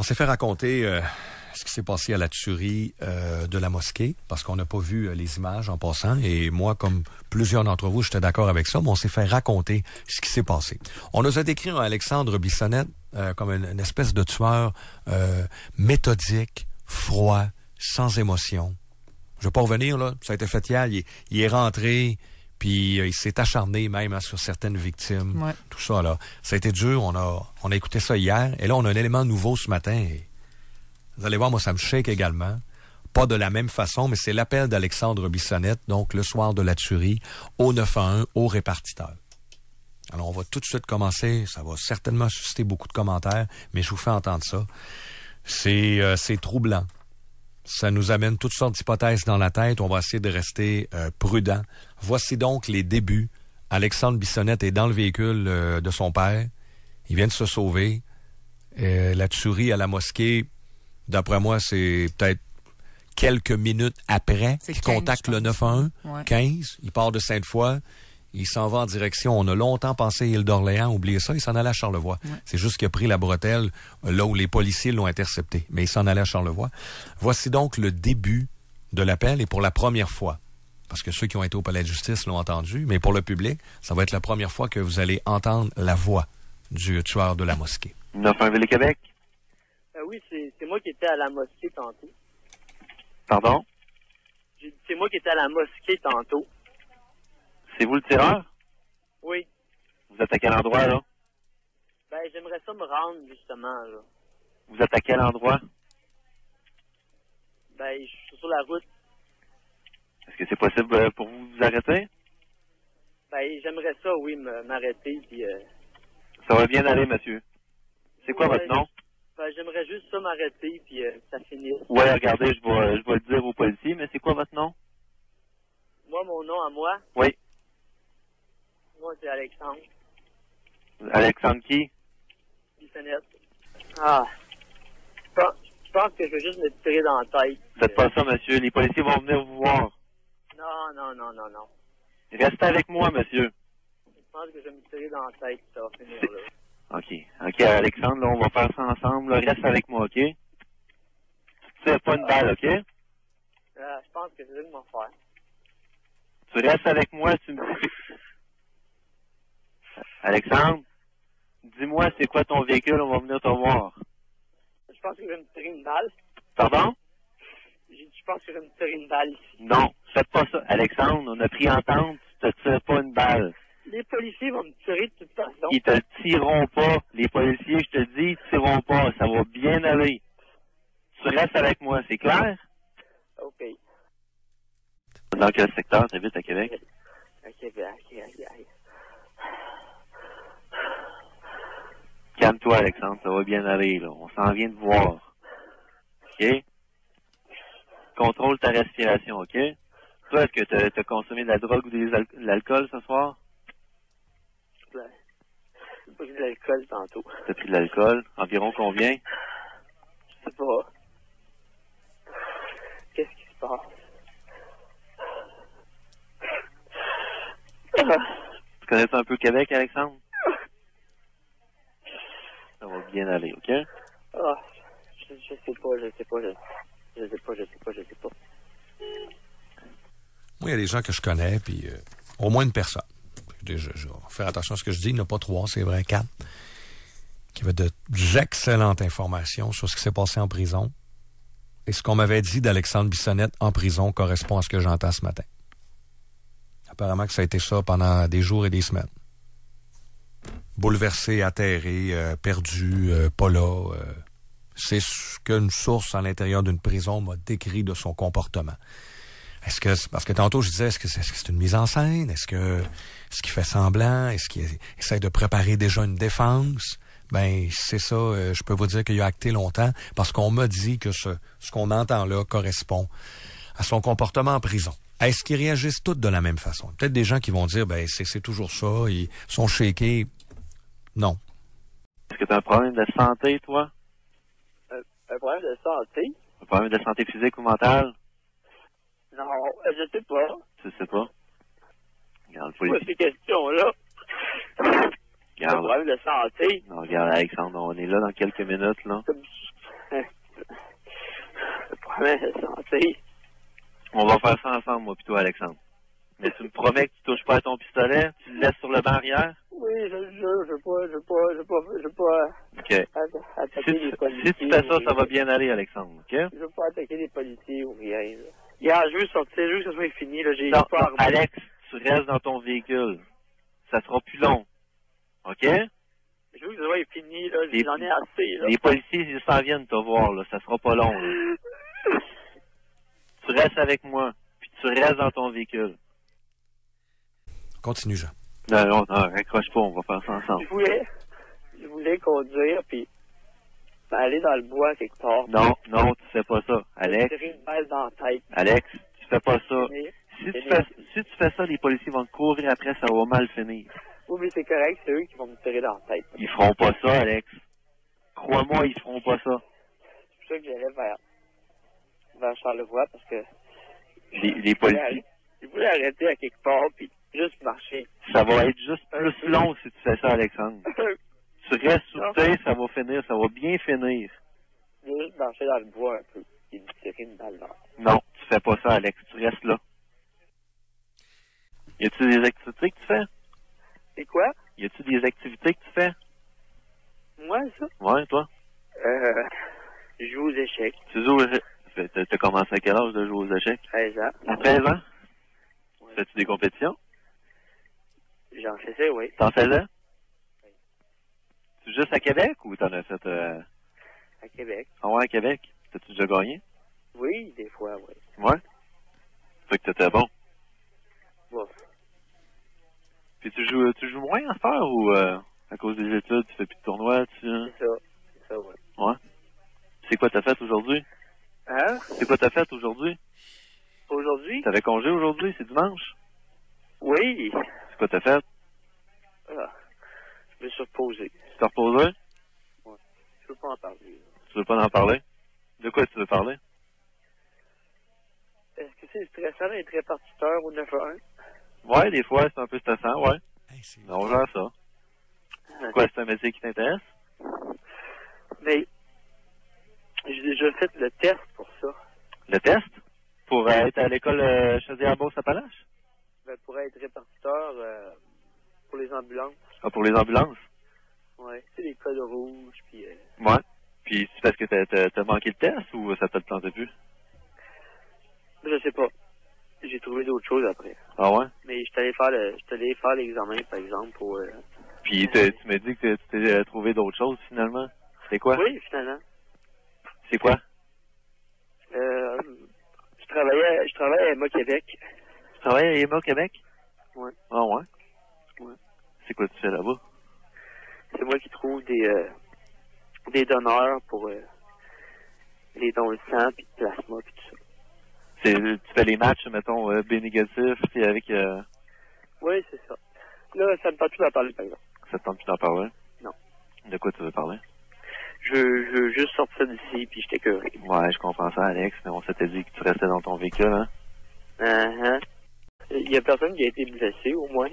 s'est fait raconter ce qui s'est passé à la tuerie de la mosquée, parce qu'on n'a pas vu les images en passant, et moi, comme plusieurs d'entre vous, j'étais d'accord avec ça, mais on s'est fait raconter ce qui s'est passé. On nous a décrit un Alexandre Bissonnette comme une espèce de tueur méthodique, froid, sans émotion. Je vais pas revenir, là, ça a été fait hier, il est rentré, puis il s'est acharné même sur certaines victimes, tout ça, là. Ça a été dur, on a écouté ça hier, et là, on a un élément nouveau ce matin, et vous allez voir, moi, ça me shake également. Pas de la même façon, mais c'est l'appel d'Alexandre Bissonnette, donc le soir de la tuerie, au 911, au répartiteur. Alors, on va tout de suite commencer. Ça va certainement susciter beaucoup de commentaires, mais je vous fais entendre ça. C'est troublant. Ça nous amène toutes sortes d'hypothèses dans la tête. On va essayer de rester prudent. Voici donc les débuts. Alexandre Bissonnette est dans le véhicule de son père. Il vient de se sauver. La tuerie à la mosquée, d'après moi, c'est peut-être quelques minutes après qu'il contacte le 911. 15. Il part de Sainte-Foy. Il s'en va en direction. On a longtemps pensé Île d'Orléans. Oubliez ça. Il s'en allait à Charlevoix. C'est juste qu'il a pris la bretelle là où les policiers l'ont intercepté. Mais il s'en allait à Charlevoix. Voici donc le début de l'appel et pour la première fois. Parce que ceux qui ont été au palais de justice l'ont entendu. Mais pour le public, ça va être la première fois que vous allez entendre la voix du tueur de la mosquée. 911 Ville-Québec. Oui, c'est moi qui étais à la mosquée tantôt. Pardon? J'ai dit, c'est moi qui étais à la mosquée tantôt. C'est vous le tireur? Oui. Vous êtes à quel endroit, là? Ben, j'aimerais ça me rendre, justement, là. Vous êtes à quel endroit? Ben, je suis sur la route. Est-ce que c'est possible pour vous de vous arrêter? Ben, j'aimerais ça, oui, m'arrêter, puis... Ça va bien aller, monsieur. C'est quoi votre nom? Ben, j'aimerais juste ça m'arrêter, puis ça finisse. Ouais, regardez, je vais le dire aux policiers, mais c'est quoi votre nom? Moi, mon nom à moi? Oui. Moi, c'est Alexandre. Alexandre qui? Bissonnette. Ah. Je pense que je vais juste me tirer dans la tête. Faites pas ça, monsieur. Les policiers vont venir vous voir. Non. Restez avec moi, monsieur. Je pense que je vais me tirer dans la tête, ça va finir là. OK, Alexandre, là, on va faire ça ensemble. Là, reste avec moi, OK? C'est pas une balle, OK? Je pense que c'est ça que je vais faire. Tu restes avec moi, tu me dis... Alexandre, dis-moi c'est quoi ton véhicule, on va venir te voir. Je pense que je vais me tirer une balle. Pardon? J'ai dit, je pense que je vais me tirer une balle ici. Non, faites pas ça. Alexandre, on a pris entente, tu te tires pas une balle. Les policiers vont me tirer de toute façon. Ils te tireront pas. Les policiers, je te dis, ils te tireront pas. Ça va bien aller. Tu restes avec moi, c'est clair? OK. Dans quel secteur t'habites à Québec? À Québec. Calme-toi, Alexandre, ça va bien aller, là. On s'en vient de voir. OK? Contrôle ta respiration, OK? Toi, est-ce que t'as consommé de la drogue ou de l'alcool ce soir? J'ai pris de l'alcool tantôt. T'as pris de l'alcool? Environ combien? Je sais pas. Qu'est-ce qui se passe? Tu connais un peu Québec, Alexandre? Ça va bien aller, OK? Je sais pas. Moi, il y a des gens que je connais, puis au moins une personne. Je vais faire attention à ce que je dis. Il n'y en a pas 3, c'est vrai, 4. Qui avait d'excellentes informations sur ce qui s'est passé en prison. Et ce qu'on m'avait dit d'Alexandre Bissonnette en prison correspond à ce que j'entends ce matin. Apparemment que ça a été ça pendant des jours et des semaines. Bouleversé, atterré, perdu, pas là. C'est ce qu'une source à l'intérieur d'une prison m'a décrit de son comportement. Est-ce que, parce que tantôt je disais, est-ce que c'est une mise en scène? Est-ce qu'il fait semblant? Est-ce qu'il essaie de préparer déjà une défense? Ben, c'est ça, je peux vous dire qu'il a acté longtemps parce qu'on m'a dit que ce qu'on entend là correspond à son comportement en prison. Est-ce qu'ils réagissent tous de la même façon? Peut-être des gens qui vont dire, ben, c'est toujours ça, ils sont shakés. Non. Est-ce que tu as un problème de santé, toi? Un problème de santé? Un problème de santé physique ou mentale? Non, je sais pas. Tu sais pas? Regarde, C'est quoi ces questions-là? Un Regarde. problème de santé? Non, regarde, Alexandre, on est là dans quelques minutes, là. Le problème de santé. On va faire ça ensemble, moi, plutôt, Alexandre. Mais tu me promets que tu touches pas à ton pistolet? Tu le laisses sur le banc arrière? Oui, je le jure, je veux pas OK. attaquer les policiers. Si tu fais ça, ça va bien aller, Alexandre, OK? Je veux pas attaquer les policiers ou rien, là. Hier, je veux sortir, je veux que ça soit fini, là. J'ai Non, pas armé. Alex, tu restes dans ton véhicule. Ça sera plus long. OK? Je veux que ça soit fini, là. J'en ai assez, là. Les policiers, ils s'en viennent te voir, là. Ça sera pas long, là. Tu restes avec moi, puis tu restes dans ton véhicule. Continue, Jean. Non, raccroche pas, on va faire ça ensemble. Je voulais conduire, puis aller dans le bois quelque part. Non, tu fais pas ça. Alex, Tirer une balle dans la tête. Alex, tu fais pas ça. Mais- Si tu fais ça, les policiers vont te courir après, ça va mal finir. Oui, mais c'est correct, c'est eux qui vont me tirer dans la tête. Ils feront pas ça, Alex. Crois-moi, ils feront pas ça. C'est pour ça que j'allais vers Charlevoix, parce que Les policiers, je voulais arrêter à quelque part, puis juste marcher. ça va être juste plus long si tu fais ça, Alexandre. Tu restes sous terre, ça va finir, ça va bien finir. Je voulais juste marcher dans le bois un peu, et me tirer une balle dans la tête. Non, tu fais pas ça, Alex, tu restes là. Y a-tu des activités que tu fais? C'est quoi? Y a-tu des activités que tu fais? Moi, ça? Ouais, toi? Je joue aux échecs, Tu joues aux échecs? T'as commencé à quel âge de jouer aux échecs? 13 ans. À 13 ans? Ouais. Fais-tu des compétitions? J'en faisais, oui. T'en faisais? Tu juste à Québec ou t'en as fait À Québec. ah ouais, à Québec? T'as-tu déjà gagné? Oui, des fois, oui. Ouais? Fait que t'étais bon. Bon. Puis tu joues moins à faire ou à cause des études, tu fais plus de tournois, C'est ça, oui. Ouais? C'est quoi t'as fait aujourd'hui? Hein? C'est quoi t'as fait aujourd'hui? Aujourd'hui? T'avais congé aujourd'hui, c'est dimanche? Oui. C'est quoi t'as fait? Ah, je me suis reposé. Tu t'es reposé? Je veux pas en parler. Tu veux pas en parler? De quoi tu veux parler? Est-ce que c'est stressant d'être répartiteur au 9-1? Ouais, des fois, c'est un peu stressant, ouais. Hey, c'est... On gère ça. Quoi, c'est un métier qui t'intéresse? Mais j'ai déjà fait le test pour ça. Le test? Pour être à l'école Chaudière-Beauce-Appalaches? Ben, pour être répartiteur pour les ambulances. Ah, pour les ambulances? Ouais. Tu sais, les codes rouges, puis... Ouais. Puis c'est parce que t'as manqué le test ou ça te tentait plus? Je sais pas. J'ai trouvé d'autres choses après. Ah ouais? Mais je suis allé faire l'examen, par exemple, pour... Puis tu m'as dit que tu t'es trouvé d'autres choses finalement? C'est quoi? Oui, finalement. C'est quoi? Je travaille à Emma Québec. Tu travailles à EMA Québec? Ouais. Ah ouais? Ouais. C'est quoi tu fais là-bas? C'est moi qui trouve des donneurs pour les dons de sang, puis de plasma, puis tout ça. Tu fais les matchs, mettons, B négatif, puis avec... Oui, c'est ça. Là, ça me tente plus d'en parler, par exemple. Ça te tente plus d'en parler? Non. De quoi tu veux parler? Je veux juste sortir d'ici, puis j'étais curé. Ouais, je comprends ça, Alex, mais on s'était dit que tu restais dans ton véhicule, hein? Il y a personne qui a été blessé, au moins.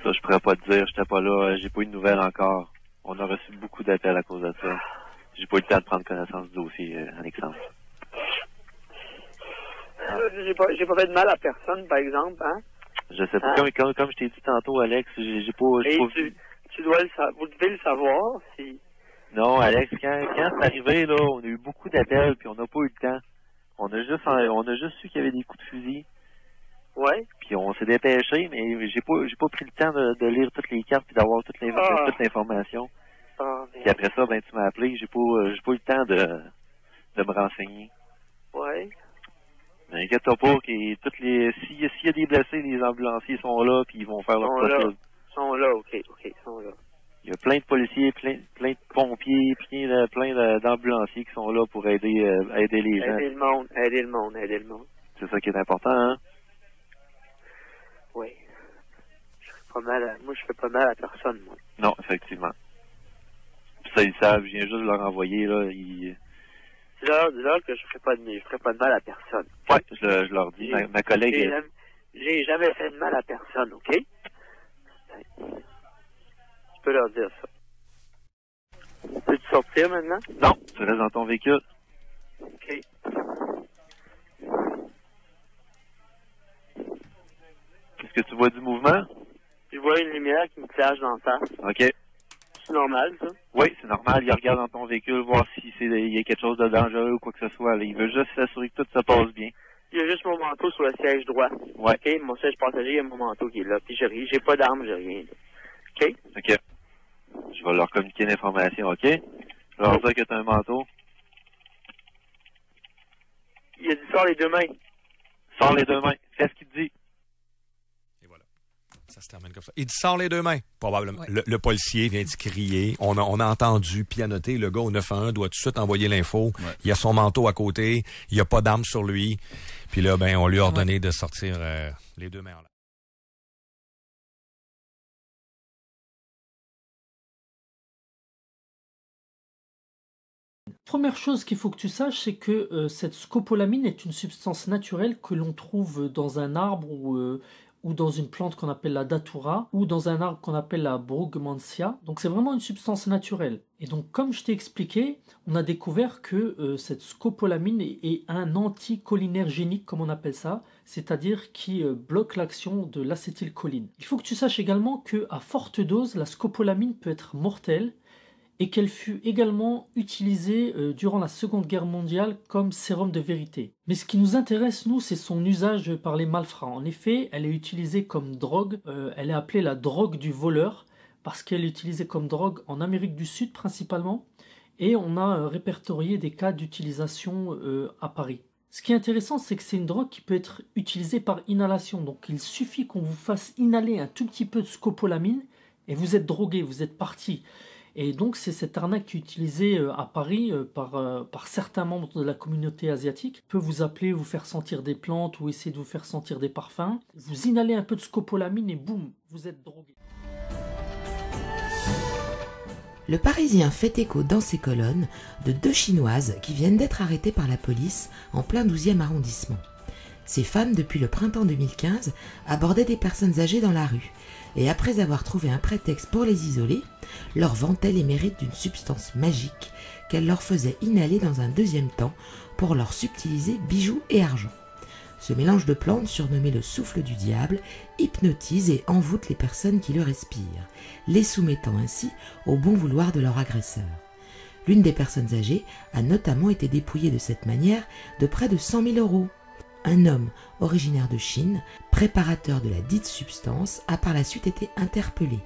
Ça, je pourrais pas te dire, j'étais pas là, j'ai pas eu de nouvelles encore. On a reçu beaucoup d'appels à cause de ça. J'ai pas eu le temps de prendre connaissance du dossier, Alexandre. J'ai pas fait de mal à personne, par exemple, hein? Je sais pas, comme je t'ai dit tantôt, Alex, j'ai pas vu. Tu dois vous devez le savoir, si... Non, Alex, quand c'est arrivé, là, on a eu beaucoup d'appels, puis on n'a pas eu le temps. On a juste su qu'il y avait des coups de fusil. Ouais. Puis on s'est dépêché, mais j'ai pas pris le temps de lire toutes les cartes puis d'avoir toute l'information. Puis après ça, ben tu m'as appelé, j'ai pas eu le temps de me renseigner. Ouais. Mais inquiète-toi pas, s'il y a des blessés, les ambulanciers sont là, puis ils vont faire leur possible. Ils sont là, ok, ils sont là. Il y a plein de policiers, plein de pompiers, plein d'ambulanciers qui sont là pour aider les gens. Aider le monde. C'est ça qui est important, hein? Oui. Moi, je fais pas mal à personne, moi. Non, effectivement. Puis ça, ils savent, je viens juste de leur envoyer, là, Dis-leur que je ferai pas de mal à personne. Ouais, je leur dis, ma collègue... J'ai jamais fait de mal à personne, ok? Tu peux leur dire ça. Peux-tu sortir maintenant? Non, tu restes dans ton véhicule. OK. Est-ce que tu vois du mouvement? Je vois une lumière qui me flash dans le face. OK. C'est normal, ça? Oui, c'est normal. Il regarde dans ton véhicule, voir si il y a quelque chose de dangereux ou quoi que ce soit. Là. Il veut juste s'assurer que tout se passe bien. Il y a juste mon manteau sur le siège droit. Ouais. OK? Mon siège passager, il y a mon manteau qui est là. Puis j'ai pas d'arme, j'ai rien. Là. OK? OK. Je vais leur communiquer l'information, OK? Je vais leur dire que tu as un manteau. Il a dit sors les deux mains. Sors les deux mains. Qu'est-ce qu'il te dit? Et voilà. Ça se termine comme ça. Il dit sors les deux mains. Probablement. Ouais. Le policier vient de crier. On a entendu pianoter. Le gars au 911 doit tout de suite envoyer l'info. Ouais. Il a son manteau à côté. Il n'y a pas d'arme sur lui. Puis là, ben, on lui a ordonné de sortir les deux mains en l'air. Première chose qu'il faut que tu saches, c'est que cette scopolamine est une substance naturelle que l'on trouve dans un arbre ou dans une plante qu'on appelle la datura ou dans un arbre qu'on appelle la brugmansia. Donc c'est vraiment une substance naturelle. Et donc comme je t'ai expliqué, on a découvert que cette scopolamine est un anticholinergénique comme on appelle ça, c'est-à-dire qui bloque l'action de l'acétylcholine. Il faut que tu saches également qu'à forte dose, la scopolamine peut être mortelle et qu'elle fut également utilisée durant la Seconde Guerre mondiale comme sérum de vérité. Mais ce qui nous intéresse, nous, c'est son usage par les malfrats. En effet, elle est utilisée comme drogue, elle est appelée la drogue du voleur, parce qu'elle est utilisée comme drogue en Amérique du Sud principalement, et on a répertorié des cas d'utilisation à Paris. Ce qui est intéressant, c'est que c'est une drogue qui peut être utilisée par inhalation, donc il suffit qu'on vous fasse inhaler un tout petit peu de scopolamine, et vous êtes drogué, vous êtes parti. Et donc c'est cette arnaque qui est utilisée à Paris par certains membres de la communauté asiatique. Peut vous appeler, vous faire sentir des plantes ou essayer de vous faire sentir des parfums. Vous inhalez un peu de scopolamine et boum, vous êtes drogué. Le Parisien fait écho dans ses colonnes de 2 Chinoises qui viennent d'être arrêtées par la police en plein 12e arrondissement. Ces femmes, depuis le printemps 2015, abordaient des personnes âgées dans la rue et après avoir trouvé un prétexte pour les isoler, leur vantaient les mérites d'une substance magique qu'elles leur faisaient inhaler dans un deuxième temps pour leur subtiliser bijoux et argent. Ce mélange de plantes, surnommé le souffle du diable, hypnotise et envoûte les personnes qui le respirent, les soumettant ainsi au bon vouloir de leur agresseur. L'une des personnes âgées a notamment été dépouillée de cette manière de près de 100 000 €. Un homme originaire de Chine, préparateur de la dite substance, a par la suite été interpellé.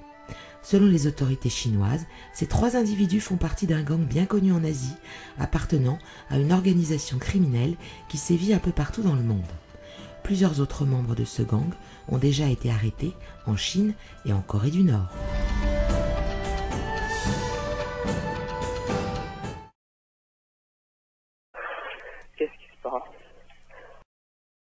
Selon les autorités chinoises, ces 3 individus font partie d'un gang bien connu en Asie, appartenant à une organisation criminelle qui sévit un peu partout dans le monde. Plusieurs autres membres de ce gang ont déjà été arrêtés en Chine et en Corée du Nord. Qu'est-ce qui se passe?